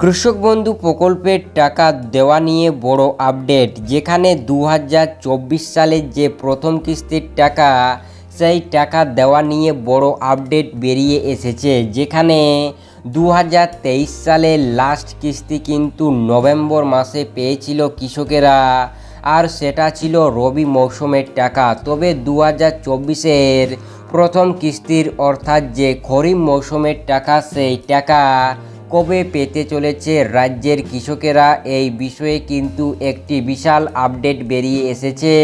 কৃষক বন্ধু প্রকল্পের টাকা দেওয়া নিয়ে বড় আপডেট, যেখানে 2024 সালের যে প্রথম কিস্তির টাকা সেই টাকা দেওয়া নিয়ে বড় আপডেট বেরিয়ে এসেছে। যেখানে 2023 সালের লাস্ট কিস্তি কিন্তু নভেম্বর মাসে পেয়েছিল কৃষকেরা, আর সেটা ছিল রবি মৌসুমের টাকা। তবে 2024-এর প্রথম কিস্তির অর্থাৎ যে খরিফ মৌসুমের টাকা, সেই টাকা কবে পেতে চলেছে রাজ্যের কৃষকেরা, এই বিষয়ে কিন্তু একটি বিশাল আপডেট বেরিয়ে এসেছে,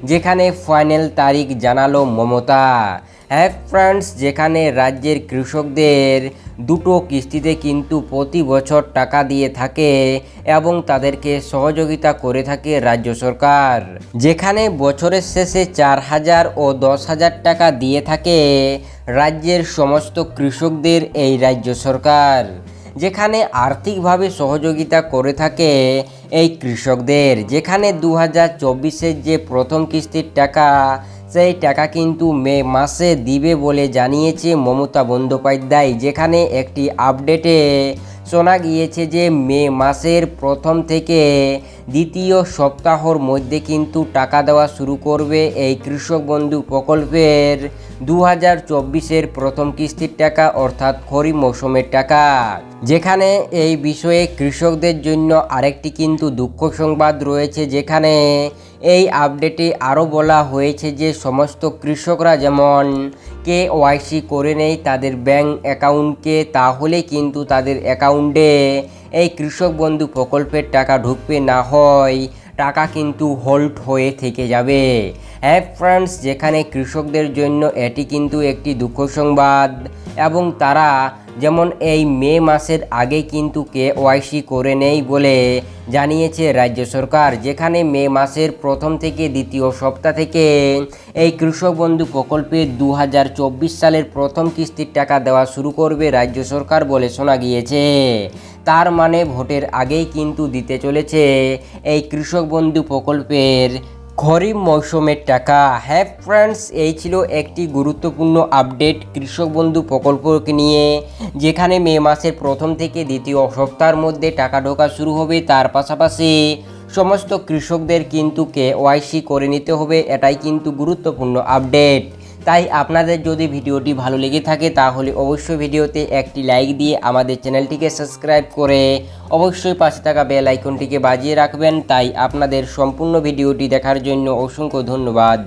যেখানে ফাইনাল তারিখ জানালো মমতা। হ্যাঁ ফ্রেন্ডস, যেখানে রাজ্যের কৃষকদের দুটো কিস্তিতে কিন্তু প্রতি বছর টাকা দিয়ে থাকে এবং তাদেরকে সহযোগিতা করে থাকে রাজ্য সরকার। যেখানে বছরের শেষে 4,000 ও 10,000 টাকা দিয়ে থাকে রাজ্যের সমস্ত কৃষকদের এই রাজ্য সরকার, যেখানে আর্থিকভাবে সহযোগিতা করে থাকে এই কৃষকদের। যেখানে 2024-এর যে প্রথম কিস্তির টাকা, সেই টাকা কিন্তু মে মাসে দিবে বলে জানিয়েছে মমতা বন্দ্যোপাধ্যায়। যেখানে একটি আপডেটে শোনা গিয়েছে যে মে মাসের প্রথম থেকে দ্বিতীয় সপ্তাহর মধ্যে কিন্তু টাকা দেওয়া শুরু করবে এই কৃষক বন্ধু প্রকল্পের 2024-এর প্রথম কিস্তির টাকা, অর্থাৎ খরিফ মৌসুমের টাকা। যেখানে এই বিষয়ে কৃষকদের জন্য আরেকটি কিন্তু দুঃখ সংবাদ রয়েছে। যেখানে এই আপডেটে আরও বলা হয়েছে যে সমস্ত কৃষকরা যেমন KYC করে নেয় তাদের ব্যাংক অ্যাকাউন্টকে, তাহলে কিন্তু তাদের অ্যাকাউন্টে এই কৃষক বন্ধু প্রকল্পের টাকা ঢুকবে, না হয় টাকা কিন্তু হোল্ড হয়ে থেকে যাবে। হ্যাঁ ফ্রেন্ডস, যেখানে কৃষকদের জন্য এটি কিন্তু একটি দুঃখ সংবাদ, এবং তারা যেমন এই মে মাসের আগে কিন্তু KYC করে নেই বলে জানিয়েছে রাজ্য সরকার। যেখানে মে মাসের প্রথম থেকে দ্বিতীয় সপ্তাহ থেকে এই কৃষক বন্ধু প্রকল্পে 2024 সালের প্রথম কিস্তির টাকা দেওয়া শুরু করবে রাজ্য সরকার বলে শোনা গিয়েছে। তার মানে ভোটের আগেই কিন্তু দিতে চলেছে এই কৃষক বন্ধু প্রকল্পের খরিফ মৌসুমের টাকা। হ্যাঁ ফ্রেন্ডস, এই ছিল একটি গুরুত্বপূর্ণ আপডেট কৃষক বন্ধু প্রকল্পকে নিয়ে, যেখানে মে মাসের প্রথম থেকে দ্বিতীয় সপ্তাহের মধ্যে টাকা ঢোকা শুরু হবে। তার পাশাপাশি সমস্ত কৃষকদের কিন্তু KYC করে নিতে হবে, এটাই কিন্তু গুরুত্বপূর্ণ আপডেট। তাই আপনাদের যদি ভিডিওটি ভালো লেগে থাকে তাহলে অবশ্যই ভিডিওতে একটি লাইক দিয়ে আমাদের চ্যানেলটিকে সাবস্ক্রাইব করে অবশ্যই পাশে থাকা বেল আইকনটিকে বাজিয়ে রাখবেন। তাই আপনাদের সম্পূর্ণ ভিডিওটি দেখার জন্য অসংখ্য ধন্যবাদ।